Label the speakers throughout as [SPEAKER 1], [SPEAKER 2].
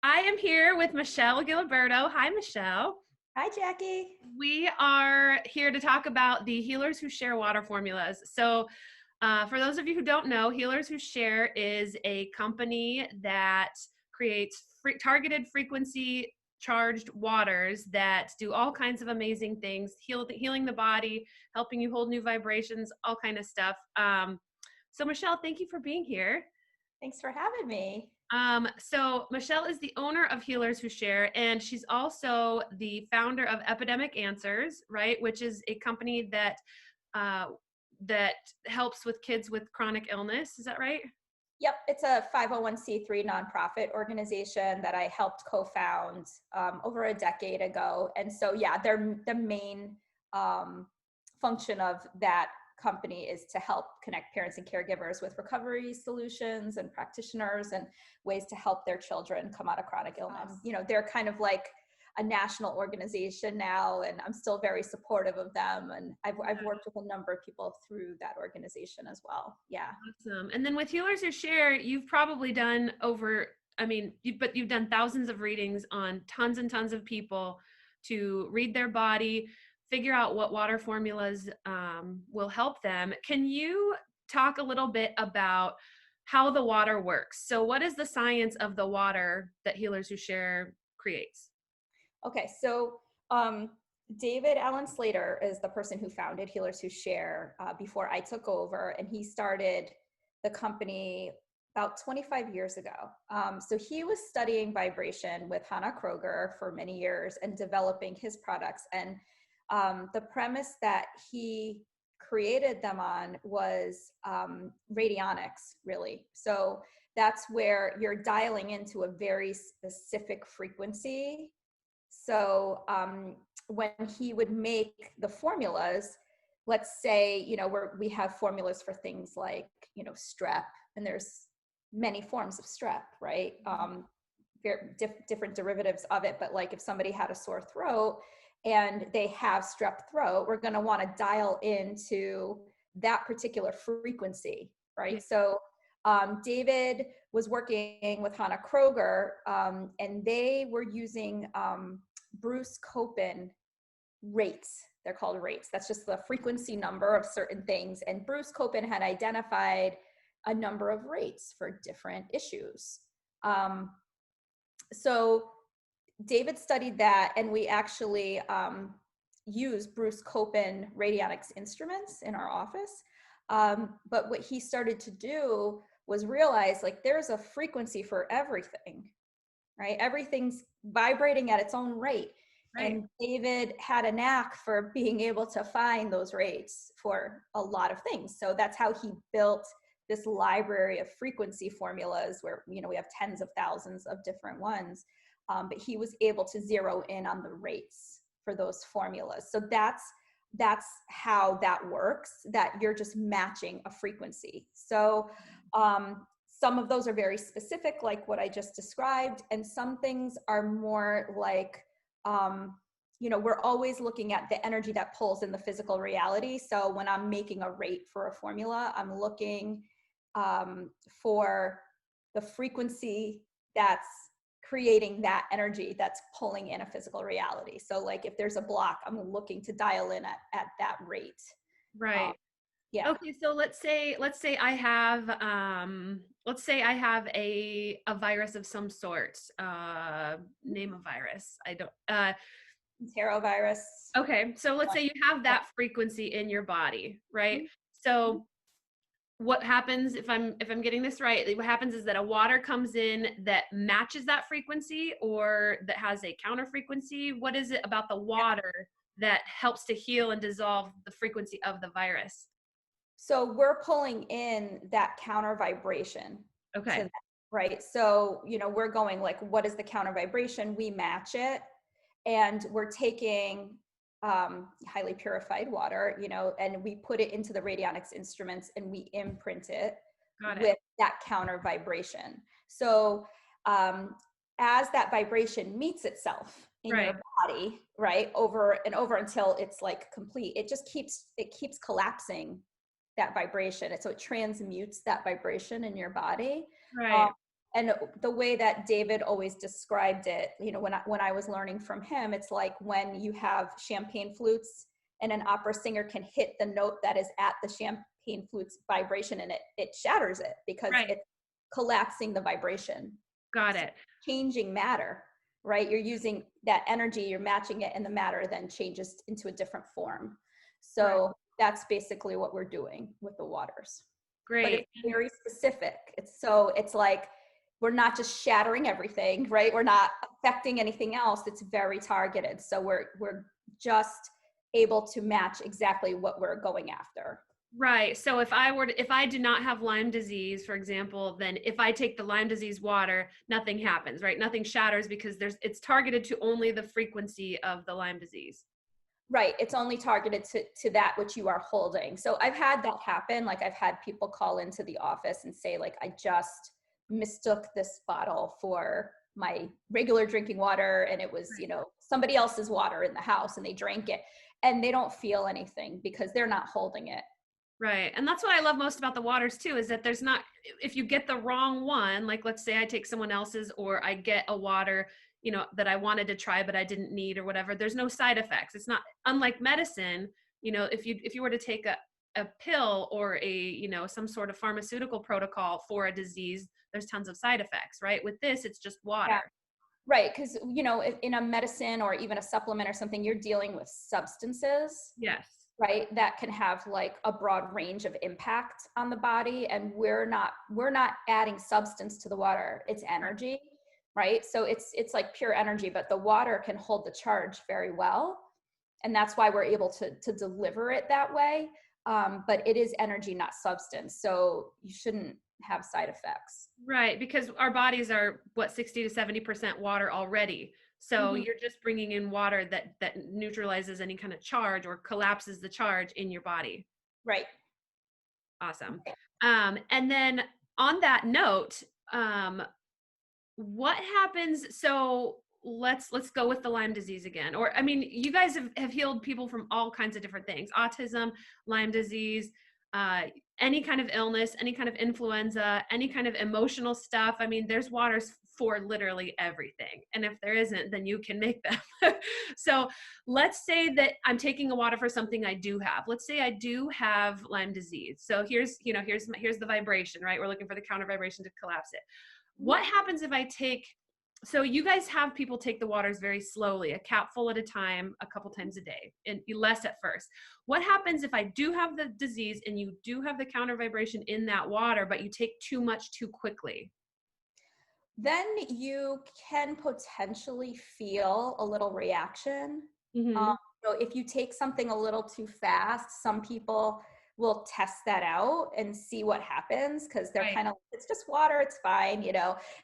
[SPEAKER 1] I am here with Michelle Giliberto. Hi, Michelle.
[SPEAKER 2] Hi, Jackie.
[SPEAKER 1] We are here to talk about the Healers Who Share water formulas. For those of you who don't know, Healers Who Share is a company that creates targeted frequency charged waters that do all kinds of amazing things, healing the body, helping you hold new vibrations, all kind of stuff. So, Michelle, thank you for being here.
[SPEAKER 2] Thanks for having me.
[SPEAKER 1] So Michelle is the owner of Healers Who Share, and she's also the founder of Epidemic Answers, right? Which is a company uh, that helps with kids with chronic illness. Is that right?
[SPEAKER 2] Yep, it's a 501c3 nonprofit organization that I helped co-found over a decade ago. And so, yeah, the main um, function of that company is to help connect parents and caregivers with recovery solutions and practitioners and ways to help their children come out of chronic illness. They're kind of like a national organization now, and I'm still very supportive of them. And I've worked with a number of people through that organization as well. Yeah.
[SPEAKER 1] Awesome. And then with Healers Who Share, you've probably done but you've done thousands of readings on tons and tons of people to read their body, figure out what water formulas will help them. Can you talk a little bit about how the water works? So, what is the science of the water that Healers Who Share creates?
[SPEAKER 2] Okay, so David Allen Slater is the person who founded Healers Who Share before I took over, and he started the company about 25 years ago. So he was studying vibration with Hannah Kroger for many years and developing his products. And the premise that he created them on was radionics, really. So that's where you're dialing into a very specific frequency. So when he would make the formulas, let's say, we have formulas for things like, strep, and there's many forms of strep, right? Different derivatives of it. But like if somebody had a sore throat and they have strep throat, we're going to want to dial into that particular frequency, right?
[SPEAKER 1] Yeah.
[SPEAKER 2] So David was working with Hannah Kroger, and they were using Bruce Copen rates. They're called rates. That's just the frequency number of certain things. And Bruce Copen had identified a number of rates for different issues. So David studied that, and we actually use Bruce Copen radionics instruments in our office. But what he started to do was realize, like, there's a frequency for everything, right? Everything's vibrating at its own rate.
[SPEAKER 1] Right.
[SPEAKER 2] And David had a knack for being able to find those rates for a lot of things. So that's how he built this library of frequency formulas where, we have tens of thousands of different ones. But he was able to zero in on the rates for those formulas. So that's how that works, that you're just matching a frequency. So some of those are very specific, like what I just described, and some things are more like, we're always looking at the energy that pulls in the physical reality. So when I'm making a rate for a formula, I'm looking for the frequency that's creating that energy that's pulling in a physical reality. So like if there's a block, I'm looking to dial in at that rate.
[SPEAKER 1] Right.
[SPEAKER 2] Yeah.
[SPEAKER 1] Okay, so let's say I have a virus of some sort. Name a virus. I don't
[SPEAKER 2] Enterovirus.
[SPEAKER 1] Okay, so let's say you have that frequency in your body, right? So what happens if I'm getting this right? What happens is that a water comes in that matches that frequency or that has a counter frequency. What is it about the water that helps to heal and dissolve the frequency of the virus?
[SPEAKER 2] So we're pulling in that counter vibration to
[SPEAKER 1] Okay.
[SPEAKER 2] that, right? So, we're going like, what is the counter vibration? We match it, and we're taking highly purified water, and we put it into the radionics instruments and we imprint it
[SPEAKER 1] Got it.
[SPEAKER 2] with that counter vibration. So as that vibration meets itself in
[SPEAKER 1] Right.
[SPEAKER 2] your body, right, over and over until it's like complete, it keeps collapsing that vibration. And so it transmutes that vibration in your body.
[SPEAKER 1] Right.
[SPEAKER 2] And the way that David always described it, when I was learning from him, it's like when you have champagne flutes and an opera singer can hit the note that is at the champagne flute's vibration, and it shatters it because
[SPEAKER 1] Right.
[SPEAKER 2] it's collapsing the vibration.
[SPEAKER 1] Got
[SPEAKER 2] So
[SPEAKER 1] it.
[SPEAKER 2] changing matter, right? You're using that energy, you're matching it, and the matter then changes into a different form.
[SPEAKER 1] Right.
[SPEAKER 2] So that's basically what we're doing with the waters. But it's
[SPEAKER 1] Great.
[SPEAKER 2] very specific. It's like we're not just shattering everything, right? We're not affecting anything else. It's very targeted. So we're just able to match exactly what we're going after.
[SPEAKER 1] Right. So if I do not have Lyme disease, for example, then if I take the Lyme disease water, nothing happens, right? Nothing shatters because it's targeted to only the frequency of the Lyme disease.
[SPEAKER 2] Right. It's only targeted to that which you are holding. So I've had that happen. Like I've had people call into the office and say, like, I just mistook this bottle for my regular drinking water. And it was, somebody else's water in the house, and they drank it and they don't feel anything because they're not holding it.
[SPEAKER 1] Right. And that's what I love most about the waters too, is that there's not, if you get the wrong one, like let's say I take someone else's or I get a water, that I wanted to try, but I didn't need or whatever, there's no side effects. It's not unlike medicine, if you were to take a pill or some sort of pharmaceutical protocol for a disease, there's tons of side effects, right? With this, it's just
[SPEAKER 2] Yeah.
[SPEAKER 1] water.
[SPEAKER 2] Right. Because, in a medicine or even a supplement or something, you're dealing with substances,
[SPEAKER 1] Yes.
[SPEAKER 2] right, that can have like a broad range of impact on the body, and we're not adding substance to the water. It's energy, right? So it's like pure energy, but the water can hold the charge very well, and that's why we're able to deliver it that way. But it is energy, not substance, so you shouldn't have side effects.
[SPEAKER 1] Right, because our bodies are what 60 to 70% water already. So
[SPEAKER 2] Mhm.
[SPEAKER 1] you're just bringing in water that neutralizes any kind of charge or collapses the charge in your body.
[SPEAKER 2] Right.
[SPEAKER 1] Awesome. And then on that note, um, what happens, so let's go with the Lyme disease again. Or I mean, you guys have healed people from all kinds of different things: autism, Lyme disease, uh, any kind of illness, any kind of influenza, any kind of emotional stuff. I mean, there's waters for literally everything, and if there isn't, then you can make them. So let's say that I'm taking a water for something I do have. Let's say I do have Lyme disease. So here's the vibration, right? We're looking for the counter vibration to collapse it. What happens if I take, so you guys have people take the waters very slowly, a capful at a time, a couple times a day, and less at first. What happens if I do have the disease and you do have the counter vibration in that water, but you take too much too quickly?
[SPEAKER 2] Then you can potentially feel a little reaction. Um,
[SPEAKER 1] Mm-hmm.
[SPEAKER 2] so if you take something a little too fast, some people will test that out and see what happens, because they're
[SPEAKER 1] Right.
[SPEAKER 2] kind of, it's just water, it's fine,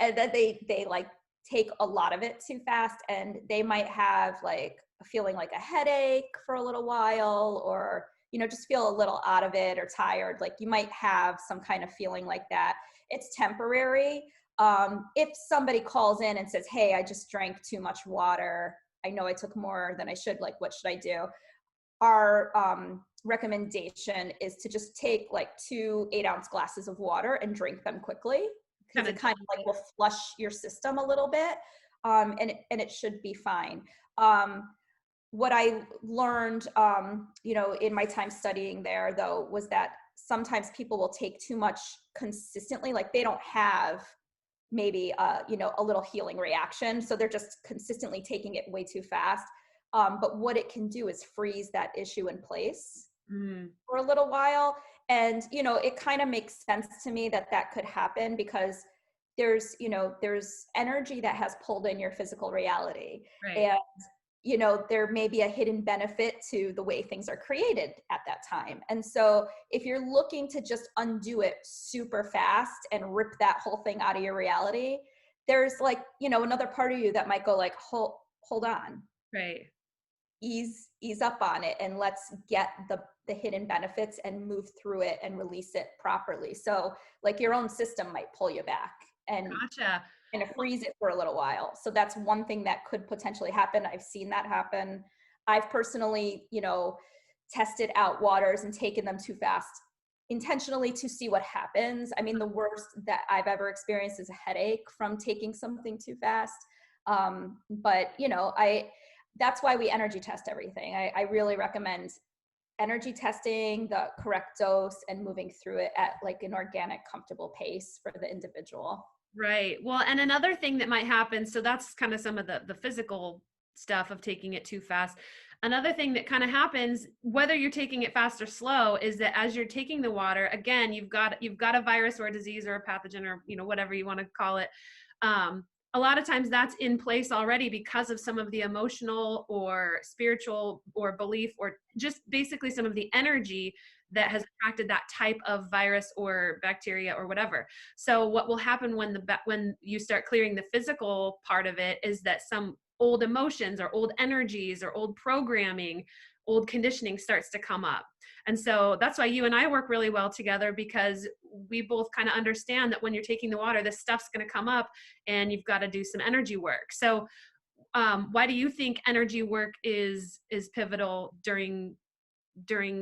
[SPEAKER 2] and then they like take a lot of it too fast, and they might have like feeling like a headache for a little while, or just feel a little out of it or tired. Like you might have some kind of feeling like that. It's temporary. If somebody calls in and says, hey, I just drank too much water, I know I took more than I should, like, what should I do? Our recommendation is to just take like 2 8-ounce glasses of water and drink them quickly, because
[SPEAKER 1] Kind
[SPEAKER 2] it
[SPEAKER 1] of
[SPEAKER 2] kind
[SPEAKER 1] done.
[SPEAKER 2] of like will flush your system a little bit, and it should be fine. What I learned, in my time studying there, though, was that sometimes people will take too much consistently, like they don't have maybe a little healing reaction, so they're just consistently taking it way too fast. But what it can do is freeze that issue in place
[SPEAKER 1] Mm,
[SPEAKER 2] for a little while. And it kind of makes sense to me that that could happen, because there's energy that has pulled in your physical reality,
[SPEAKER 1] right.
[SPEAKER 2] and there may be a hidden benefit to the way things are created at that time. And so if you're looking to just undo it super fast and rip that whole thing out of your reality, there's like, another part of you that might go like, hold on,
[SPEAKER 1] Right.
[SPEAKER 2] ease up on it, and let's get the hidden benefits and move through it and release it properly. So like your own system might pull you back and
[SPEAKER 1] Gotcha.
[SPEAKER 2] kind of freeze it for a little while. So that's one thing that could potentially happen. I've seen that happen. I've personally, tested out waters and taken them too fast intentionally to see what happens. I mean, the worst that I've ever experienced is a headache from taking something too fast. But you know, that's why we energy test everything. I really recommend energy testing the correct dose and moving through it at like an organic, comfortable pace for the individual.
[SPEAKER 1] Right. Well, and another thing that might happen, so that's kind of some of the physical stuff of taking it too fast. Another thing that kind of happens, whether you're taking it fast or slow, is that as you're taking the water, again, you've got a virus or a disease or a pathogen or whatever you want to call it. A lot of times that's in place already because of some of the emotional or spiritual or belief or just basically some of the energy that has attracted that type of virus or bacteria or whatever. So what will happen when you start clearing the physical part of it is that some old emotions or old energies or old programming, old conditioning starts to come up. And so that's why you and I work really well together, because we both kind of understand that when you're taking the water, this stuff's going to come up and you've got to do some energy work. So why do you think energy work is pivotal during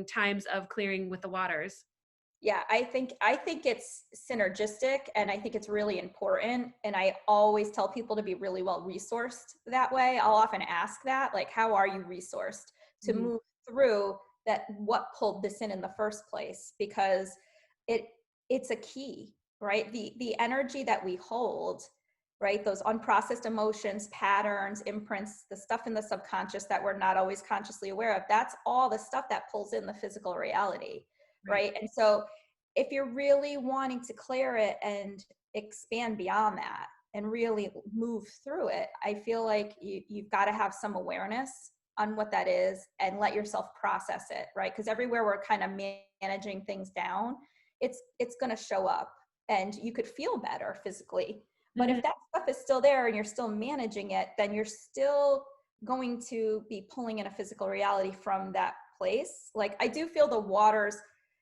[SPEAKER 1] times of clearing with the waters?
[SPEAKER 2] Yeah, I think it's synergistic, and I think it's really important, and I always tell people to be really well resourced that way. I'll often ask that, like, how are you resourced to
[SPEAKER 1] Mhm.
[SPEAKER 2] move through that, what pulled this in the first place, because it it's a key, right? The energy that we hold, right? Those unprocessed emotions, patterns, imprints, the stuff in the subconscious that we're not always consciously aware of, that's all the stuff that pulls in the physical reality,
[SPEAKER 1] Right.
[SPEAKER 2] right? And so if you're really wanting to clear it and expand beyond that and really move through it, I feel like you've got to have some awareness on what that is and let yourself process it, right? Because everywhere we're kind of managing things down, it's going to show up, and you could feel better physically. But
[SPEAKER 1] Mhm.
[SPEAKER 2] if that stuff is still there and you're still managing it, then you're still going to be pulling in a physical reality from that place. Like, I do feel the waters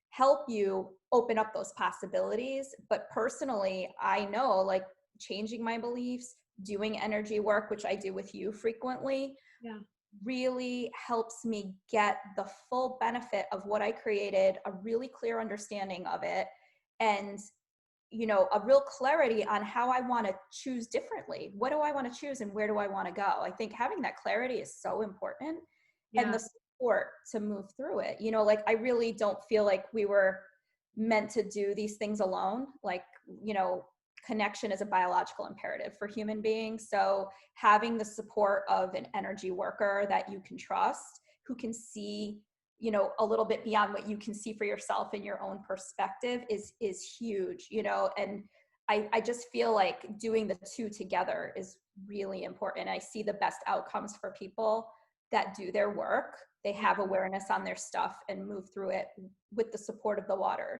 [SPEAKER 2] help you open up those possibilities. But personally, I know, like, changing my beliefs, doing energy work, which I do with you frequently,
[SPEAKER 1] Yeah.
[SPEAKER 2] really helps me get the full benefit of what I created, a really clear understanding of it, and a real clarity on how I want to choose differently. What do I want to choose and where do I want to go? I think having that clarity is so important, and
[SPEAKER 1] Yeah.
[SPEAKER 2] the support to move through it. Like, I really don't feel like we were meant to do these things alone. Like, connection is a biological imperative for human beings. So having the support of an energy worker that you can trust, who can see a little bit beyond what you can see for yourself in your own perspective, is huge. And I just feel like doing the two together is really important. I see the best outcomes for people that do their work. They
[SPEAKER 1] Yeah.
[SPEAKER 2] have awareness on their stuff and move through it with the support of the water.